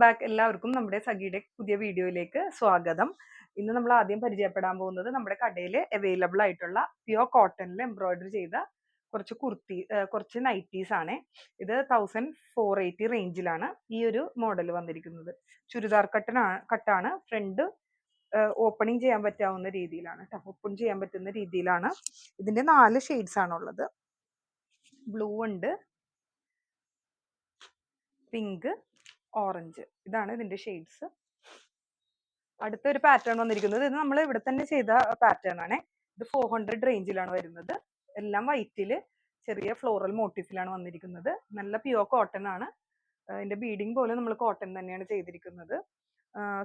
Back എല്ലാവർക്കും നമ്മുടെ സഖിയുടെ പുതിയ വീഡിയോയിലേക്ക് സ്വാഗതം. ഇന്ന് നമ്മൾ ആദ്യം പരിചയപ്പെടാൻ പോകുന്നത് നമ്മുടെ കടയിൽ അവൈലബിൾ ആയിട്ടുള്ള പ്യുവർ കോട്ടണിൽ എംബ്രോയിഡറി ചെയ്ത കുറച്ച് നൈറ്റീസ് ആണ്. ഇത് 1480 റേഞ്ചിലാണ് ഈ ഒരു മോഡൽ വന്നിരിക്കുന്നത്. ചുരിദാർ കട്ടാണ്. ഫ്രണ്ട് ഓപ്പണിങ് ചെയ്യാൻ പറ്റാവുന്ന രീതിയിലാണ്, ഓപ്പൺ ചെയ്യാൻ പറ്റുന്ന രീതിയിലാണ്. ഇതിന്റെ 4 ഷെയ്ഡ്സ് ആണുള്ളത്. ബ്ലൂ ഉണ്ട്, പിങ്ക്, ഓറഞ്ച്. ഇതാണ് ഇതിന്റെ ഷെയ്ഡ്സ്. അടുത്ത ഒരു പാറ്റേൺ വന്നിരിക്കുന്നത് ഇത് നമ്മൾ ഇവിടെ തന്നെ ചെയ്ത പാറ്റേൺ ആണ്. ഇത് 400 റേഞ്ചിലാണ് വരുന്നത്. എല്ലാം വൈറ്റില് ചെറിയ ഫ്ലോറൽ മോട്ടീഫിലാണ് വന്നിരിക്കുന്നത്. നല്ല പ്യുവർ കോട്ടൺ ആണ്. ഇതിന്റെ ബീഡിങ് പോലെ നമ്മൾ കോട്ടൺ തന്നെയാണ് ചെയ്തിരിക്കുന്നത്.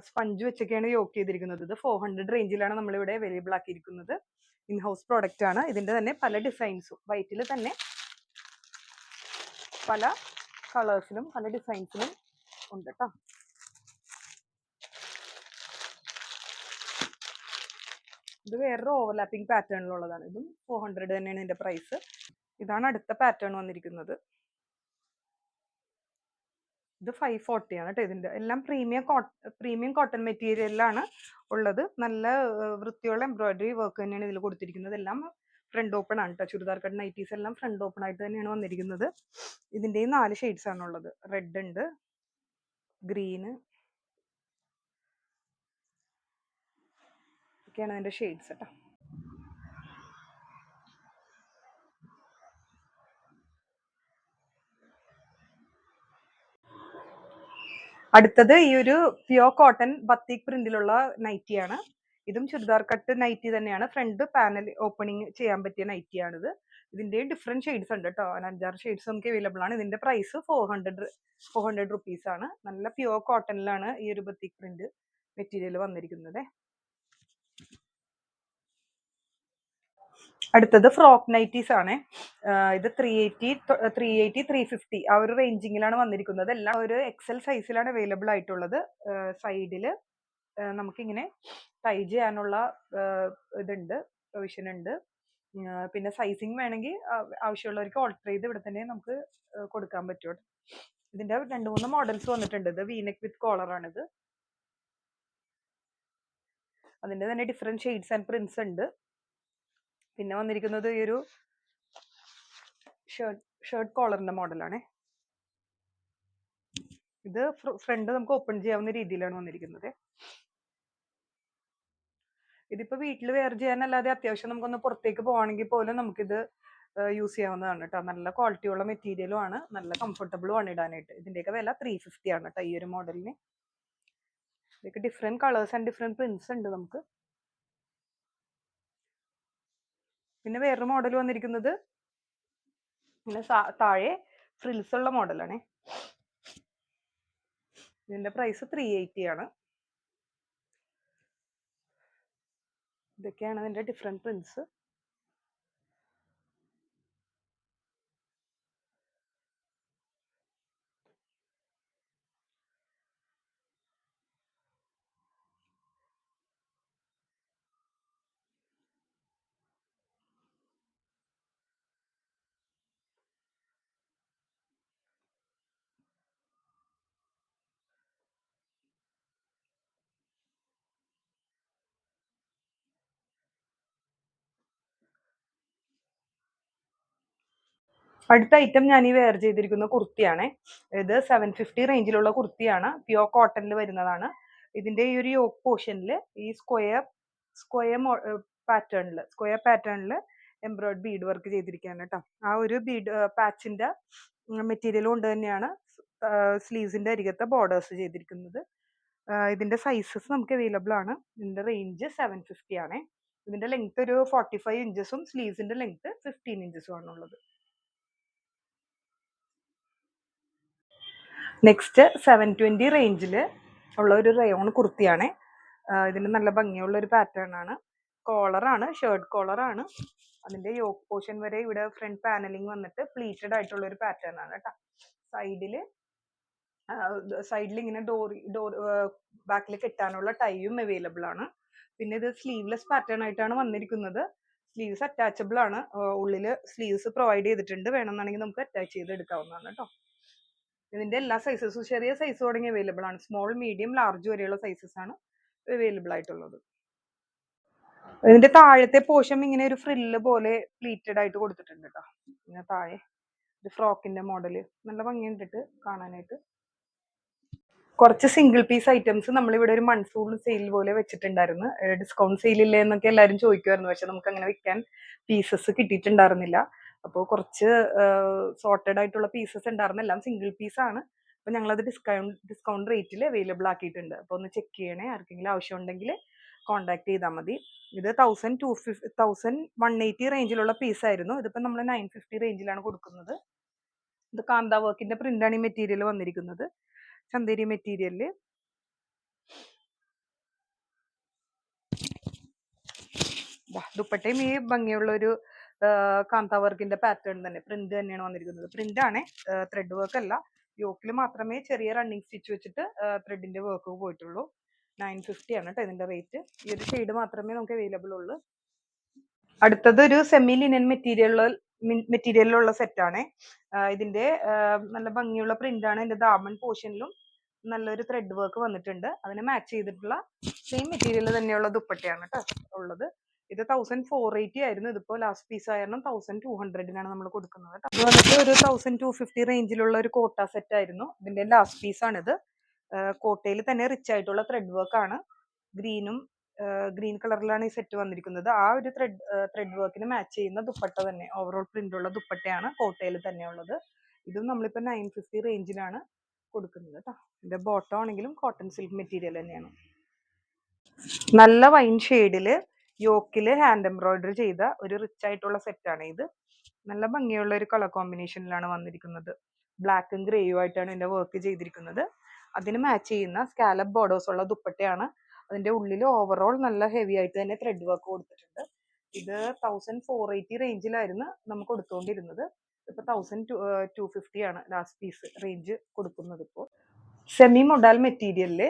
സ്പഞ്ച് വെച്ചൊക്കെയാണ് യോക്ക് ചെയ്തിരിക്കുന്നത്. ഇത് 400 റേഞ്ചിലാണ് നമ്മളിവിടെ അവൈലബിൾ ആക്കിയിരിക്കുന്നത്. ഇൻ ഹൗസ് പ്രോഡക്റ്റ് ആണ്. ഇതിന്റെ തന്നെ പല ഡിസൈൻസും വൈറ്റിൽ തന്നെ പല കളേഴ്സിലും പല ഡിസൈൻസിലും ഉണ്ട് കേട്ടോ. ഇത് വേറൊരു ഓവർലാപ്പിംഗ് പാറ്റേണിലുള്ളതാണ്. ഇതും 400 തന്നെയാണ് ഇതിന്റെ പ്രൈസ്. ഇതാണ് അടുത്ത പാറ്റേൺ വന്നിരിക്കുന്നത്. ഇത് 540 ആണ് കേട്ടോ. ഇതിന്റെ എല്ലാം പ്രീമിയം കോട്ടൺ മെറ്റീരിയലിലാണ് ഉള്ളത്. നല്ല വൃത്തിയുള്ള എംബ്രോയിഡറി വർക്ക് തന്നെയാണ് ഇതിൽ കൊടുത്തിരിക്കുന്നത്. എല്ലാം ഫ്രണ്ട് ഓപ്പൺ ആണ് കേട്ടോ. ചുരിദാർ കട്ട് നൈറ്റീസ് എല്ലാം ഫ്രണ്ട് ഓപ്പൺ ആയിട്ട് തന്നെയാണ് വന്നിരിക്കുന്നത്. ഇതിന്റെയും 4 ഷെയ്ഡ്സ് ആണുള്ളത്. റെഡ് ഉണ്ട്, ഗ്രീന്, ഒക്കെയാണ് അതിന്റെ ഷെയ്ഡ്സ് കേട്ടോ. അടുത്തത് ഈ ഒരു പ്യുവർ കോട്ടൺ ബത്തിക് പ്രിന്റിലുള്ള നൈറ്റിയാണ്. ഇതും ചുരിദാർ കട്ട് നൈറ്റി തന്നെയാണ്. ഫ്രണ്ട് പാനൽ ഓപ്പണിങ് ചെയ്യാൻ പറ്റിയ നൈറ്റിയാണിത്. ഇതിന്റെ ഡിഫറെന്റ് ഷെയ്ഡ്സ് ഉണ്ട് കേട്ടോ. 5-6 ഷെയ്ഡ്സ് നമുക്ക് അവൈലബിൾ ആണ്. ഇതിന്റെ പ്രൈസ് 400 റുപ്പീസ് ആണ്. നല്ല പ്യുവർ കോട്ടണിലാണ് ഈ ഒരു ബത്തിക് പ്രിന്റ് മെറ്റീരിയൽ വന്നിരിക്കുന്നത്. അടുത്തത് ഫ്രോക്ക് നൈറ്റീസ് ആണ്. ഇത് 380 350 ആ ഒരു റേഞ്ചിങ്ങിലാണ് വന്നിരിക്കുന്നത്. എല്ലാം ഒരു എക്സൽ സൈസിലാണ് അവൈലബിൾ ആയിട്ടുള്ളത്. സൈഡില് നമുക്കിങ്ങനെ ടൈ ചെയ്യാനുള്ള ഇതുണ്ട്, പ്രൊവിഷൻ ഉണ്ട്. പിന്നെ സൈസിങ് വേണമെങ്കിൽ ആവശ്യമുള്ളവർക്ക് ഓൾട്ടർ ചെയ്ത് ഇവിടെ തന്നെ നമുക്ക് കൊടുക്കാൻ പറ്റും. ഇതിന്റെ 2-3 മോഡൽസ് വന്നിട്ടുണ്ട്. ഇത് വീനെക്ക് വിത്ത് കോളർ ആണിത്. അതിന്റെ തന്നെ ഡിഫറെന്റ് ഷെയ്ഡ്സ് ആൻഡ് പ്രിന്റ്സ് ഉണ്ട്. പിന്നെ വന്നിരിക്കുന്നത് ഈ ഒരു ഷർട്ട് കോളറിന്റെ മോഡലാണ്. ഇത് ഫ്രണ്ട് നമുക്ക് ഓപ്പൺ ചെയ്യാവുന്ന രീതിയിലാണ് വന്നിരിക്കുന്നത്. ഇതിപ്പോ വീട്ടിൽ വെയർ ചെയ്യാനല്ലാതെ അത്യാവശ്യം നമുക്കൊന്ന് പുറത്തേക്ക് പോവാണെങ്കിൽ പോലും നമുക്കിത് യൂസ് ചെയ്യാവുന്നതാണ് കേട്ടോ. നല്ല ക്വാളിറ്റിയുള്ള മെറ്റീരിയലും ആണ്, നല്ല കംഫർട്ടബിളും ആണ് ഇടാനായിട്ട്. ഇതിന്റെയൊക്കെ വില 350 ആണ് കേട്ടോ ഈ ഒരു മോഡലിന്. ഇതൊക്കെ different colours and different prints ഉണ്ട് നമുക്ക്. പിന്നെ വേറൊരു മോഡൽ വന്നിരിക്കുന്നത് പിന്നെ താഴെ ഫ്രിൽസ് ഉള്ള മോഡലാണ്. ഇതിന്റെ പ്രൈസ് 380 ആണ്. ഇതൊക്കെയാണ് ഇതിന്റെ ഡിഫറെന്റ് പ്രിന്റ്സ്. അടുത്ത ഐറ്റം ഞാൻ ഈ വെയർ ചെയ്തിരിക്കുന്ന കുർത്തിയാണ്. ഇത് 750 റേഞ്ചിലുള്ള കുർത്തിയാണ്. പ്യുവർ കോട്ടണിൽ വരുന്നതാണ്. ഇതിന്റെ ഈ ഒരു യോക്ക് പോർഷനിൽ ഈ സ്ക്വയർ പാറ്റേണിൽ എംബ്രോയിഡ് ബീഡ് വർക്ക് ചെയ്തിരിക്കുകയാണ് കേട്ടോ. ആ ഒരു ബീഡ് പാച്ചിന്റെ മെറ്റീരിയൽ കൊണ്ട് തന്നെയാണ് സ്ലീവ്സിന്റെ അരികത്തെ ബോർഡേഴ്സ് ചെയ്തിരിക്കുന്നത്. ഇതിന്റെ സൈസസ് നമുക്ക് അവൈലബിൾ ആണ്. ഇതിന്റെ റേഞ്ച് 750 ആണ്. ഇതിന്റെ ലെങ്ത് ഒരു 45 ഇഞ്ചസും സ്ലീവ്സിന്റെ ലെങ്ത് 15 ഇഞ്ചസും ആണുള്ളത്. നെക്സ്റ്റ് 720 റേഞ്ചിൽ ഉള്ള ഒരു റയോൺ കുർത്തിയാണ്. ഇതിന് നല്ല ഭംഗിയുള്ള ഒരു പാറ്റേൺ ആണ്. കോളറാണ്, ഷർട്ട് കോളറാണ്. അതിന്റെ യോക്ക് പോർഷൻ വരെ ഇവിടെ ഫ്രണ്ട് പാനലിംഗ് വന്നിട്ട് പ്ലീറ്റഡ് ആയിട്ടുള്ള ഒരു പാറ്റേൺ ആണ് കേട്ടോ. സൈഡിൽ ഇങ്ങനെ ഡോർ ബാക്കിൽ കെട്ടാനുള്ള ടൈയും അവൈലബിൾ ആണ്. പിന്നെ ഇത് സ്ലീവ്ലെസ് പാറ്റേൺ ആയിട്ടാണ് വന്നിരിക്കുന്നത്. സ്ലീവ്സ് അറ്റാച്ചബിൾ ആണ്. ഉള്ളിൽ സ്ലീവ്സ് പ്രൊവൈഡ് ചെയ്തിട്ടുണ്ട്. വേണമെന്നാണെങ്കിൽ നമുക്ക് അറ്റാച്ച് ചെയ്ത് എടുക്കാവുന്നതാണ് കേട്ടോ. ഇതിന്റെ എല്ലാ സൈസസും ചെറിയ സൈസ് തുടങ്ങി അവൈലബിൾ ആണ്. സ്മോൾ, മീഡിയം, ലാർജ് വരെയുള്ള സൈസസ് ആണ് അവൈലബിൾ ആയിട്ടുള്ളത്. ഇതിന്റെ താഴത്തെ പോർഷൻ ഇങ്ങനെ ഒരു ഫ്രില്ല് പോലെ പ്ലീറ്റഡ് ആയിട്ട് കൊടുത്തിട്ടുണ്ട് കേട്ടോ. ഇങ്ങനെ താഴെ ഒരു ഫ്രോക്കിന്റെ മോഡല് നല്ല ഭംഗിയുണ്ടിട്ട് കാണാനായിട്ട്. കുറച്ച് സിംഗിൾ പീസ് ഐറ്റംസ് നമ്മളിവിടെ ഒരു മൺസൂൺ സെയിൽ പോലെ വെച്ചിട്ടുണ്ടായിരുന്നു. ഡിസ്കൗണ്ട് സെയിൽ ഇല്ലേ എന്നൊക്കെ എല്ലാവരും ചോദിക്കുമായിരുന്നു. പക്ഷെ നമുക്ക് അങ്ങനെ വിൽക്കാൻ പീസസ് കിട്ടിയിട്ടുണ്ടായിരുന്നില്ല. അപ്പോൾ കുറച്ച് സോർട്ടഡ് ആയിട്ടുള്ള പീസസ് ഉണ്ടായിരുന്നു. എല്ലാം സിംഗിൾ പീസ് ആണ്. അപ്പോൾ ഞങ്ങളത് ഡിസ്കൗണ്ട് റേറ്റിൽ അവൈലബിൾ ആക്കിയിട്ടുണ്ട്. അപ്പോൾ ഒന്ന് ചെക്ക് ചെയ്യണേ. ആർക്കെങ്കിലും ആവശ്യം ഉണ്ടെങ്കിൽ കോൺടാക്ട് ചെയ്താൽ മതി. ഇത് 1180 റേഞ്ചിലുള്ള പീസായിരുന്നു. ഇതിപ്പോൾ നമ്മൾ 950 റേഞ്ചിലാണ് കൊടുക്കുന്നത്. ഇത് കാന്ത വർക്കിന്റെ പ്രിന്റാണ് ഈ മെറ്റീരിയൽ വന്നിരിക്കുന്നത്. ചന്തേരി മെറ്റീരിയലില് ദുപ്പട്ടയും ഈ ഭംഗിയുള്ള ഒരു കാന്ത വർക്കിന്റെ പാറ്റേൺ തന്നെ, പ്രിന്റ് തന്നെയാണ് വന്നിരിക്കുന്നത്. പ്രിന്റ് ആണ്, ത്രെഡ് വർക്ക് അല്ല. യോക്കിൽ മാത്രമേ ചെറിയ റണ്ണിങ് സ്റ്റിച്ച് വെച്ചിട്ട് ത്രെഡിന്റെ വർക്ക് പോയിട്ടുള്ളൂ. 950 ആണ് കേട്ടോ ഇതിന്റെ റേറ്റ്. ഈ ഒരു ഷെയ്ഡ് മാത്രമേ നമുക്ക് അവൈലബിൾ ഉള്ളൂ. അടുത്തത് ഒരു സെമി ലിനൻ മെറ്റീരിയലിലുള്ള സെറ്റാണ്. ഇതിന്റെ നല്ല ഭംഗിയുള്ള പ്രിന്റ് ആണ്. ഇതിന്റെ ദാമൻ പോർഷനിലും നല്ലൊരു ത്രെഡ് വർക്ക് വന്നിട്ടുണ്ട്. അതിനെ മാച്ച് ചെയ്തിട്ടുള്ള സെയിം മെറ്റീരിയൽ തന്നെയുള്ള ദുപ്പട്ടയാണ് കേട്ടോ ഉള്ളത്. ഇത് 1480 ആയിരുന്നു. ഇതിപ്പോ ലാസ്റ്റ് പീസ് ആയിരുന്നു 1200 നമ്മൾ കൊടുക്കുന്നത് കേട്ടോ. ഇത് വന്നിട്ട് ഒരു 1250 റേഞ്ചിലുള്ള ഒരു കോട്ട സെറ്റ് ആയിരുന്നു. ഇതിന്റെ ലാസ്റ്റ് പീസ് ആണിത്. കോട്ടയിൽ തന്നെ റിച്ച് ആയിട്ടുള്ള ത്രെഡ് വർക്ക് ആണ്. ഗ്രീൻ കളറിലാണ് ഈ സെറ്റ് വന്നിരിക്കുന്നത്. ആ ഒരു ത്രെഡ് വർക്കിന് മാച്ച് ചെയ്യുന്ന ദുപ്പട്ട തന്നെ, ഓവറോൾ പ്രിന്റ് ഉള്ള ദുപ്പട്ടയാണ് കോട്ടയിൽ തന്നെ ഉള്ളത്. ഇതും നമ്മളിപ്പോ 950 റേഞ്ചിലാണ് കൊടുക്കുന്നത് കേട്ടോ. ഇതിന്റെ ബോട്ടം ആണെങ്കിലും കോട്ടൺ സിൽക്ക് മെറ്റീരിയൽ തന്നെയാണ്. നല്ല വൈൻ ഷെയ്ഡില് യോക്കില് ഹാൻഡ് എംബ്രോയിഡറി ചെയ്ത ഒരു റിച്ച് ആയിട്ടുള്ള സെറ്റാണ് ഇത്. നല്ല ഭംഗിയുള്ള ഒരു കളർ കോമ്പിനേഷനിലാണ് വന്നിരിക്കുന്നത്. ബ്ലാക്കും ഗ്രേയും ആയിട്ടാണ് ഇതിന്റെ വർക്ക് ചെയ്തിരിക്കുന്നത്. അതിന് മാച്ച് ചെയ്യുന്ന സ്കാലപ്പ് ബോർഡേഴ്സ് ഉള്ള ദുപ്പട്ടയാണ്. അതിന്റെ ഉള്ളിൽ ഓവറോൾ നല്ല ഹെവി ആയിട്ട് തന്നെ ത്രെഡ് വർക്ക് കൊടുത്തിട്ടുണ്ട്. ഇത് 1480 റേഞ്ചിലായിരുന്നു നമുക്ക് കൊടുത്തുകൊണ്ടിരുന്നത്. ഇപ്പൊ 1250 ആണ് ലാസ്റ്റ് പീസ് റേഞ്ച് കൊടുക്കുന്നത്. ഇപ്പോൾ സെമി മൊഡാൽ മെറ്റീരിയലില്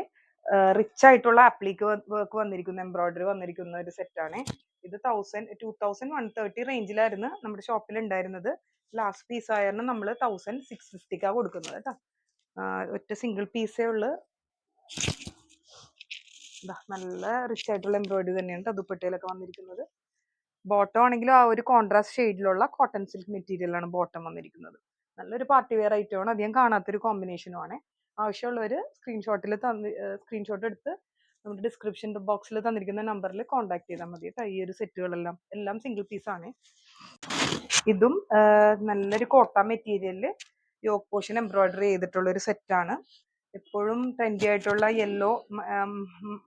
റിച്ച് ആയിട്ടുള്ള ആപ്ലിക്ക് വർക്ക് വന്നിരിക്കുന്ന, എംബ്രോയിഡറി വന്നിരിക്കുന്ന ഒരു സെറ്റാണ്. ഇത് 2130 റേഞ്ചിലായിരുന്നു നമ്മുടെ ഷോപ്പിൽ ഉണ്ടായിരുന്നത്. ലാസ്റ്റ് പീസ് ആയിരുന്നു നമ്മൾ 1650 കൊടുക്കുന്നത് കേട്ടോ. ഒറ്റ സിംഗിൾ പീസേ ഉള്ളു. നല്ല റിച്ച് ആയിട്ടുള്ള എംബ്രോയിഡറി തന്നെയാണ് ദുപ്പട്ടയിലൊക്കെ വന്നിരിക്കുന്നത്. ബോട്ടം ആണെങ്കിലും ആ ഒരു കോൺട്രാസ്റ്റ് ഷെയ്ഡിലുള്ള കോട്ടൺ സിൽക്ക് മെറ്റീരിയലാണ് ബോട്ടം വന്നിരിക്കുന്നത്. നല്ലൊരു പാർട്ടി വെയർ ഐറ്റമാണ്. അധികം കാണാത്തൊരു കോമ്പിനേഷനുമാണ്. ആവശ്യമുള്ളവർ സ്ക്രീൻഷോട്ട് എടുത്ത് നമ്മുടെ ഡിസ്ക്രിപ്ഷൻ ബോക്സിൽ തന്നിരിക്കുന്ന നമ്പറിൽ കോൺടാക്ട് ചെയ്താൽ മതി കേട്ടോ. ഈ ഒരു സെറ്റുകളെല്ലാം സിംഗിൾ പീസ് ആണ്. ഇതും നല്ലൊരു കോട്ട മെറ്റീരിയലിൽ യോക്ക് പോർഷൻ എംബ്രോയിഡറി ചെയ്തിട്ടുള്ള ഒരു സെറ്റാണ്. എപ്പോഴും ട്രെൻഡി ആയിട്ടുള്ള യെല്ലോ,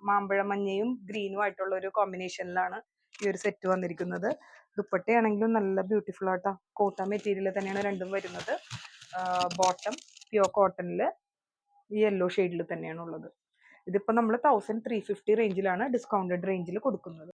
മാമ്പഴ മഞ്ഞയും ഗ്രീനും ആയിട്ടുള്ള ഒരു കോമ്പിനേഷനിലാണ് ഈ ഒരു സെറ്റ് വന്നിരിക്കുന്നത്. ദുപ്പട്ടയാണെങ്കിലും നല്ല ബ്യൂട്ടിഫുൾ ആയിട്ടാ. കോട്ട മെറ്റീരിയൽ തന്നെയാണ് രണ്ടും വരുന്നത്. ബോട്ടം പ്യുവർ കോട്ടണിൽ യെല്ലോ ഷെയ്ഡിൽ തന്നെയാണ് ഉള്ളത്. ഇതിപ്പോൾ നമ്മൾ 1350 റേഞ്ചിലാണ് ഡിസ്കൗണ്ടഡ് റേഞ്ചിൽ കൊടുക്കുന്നത്.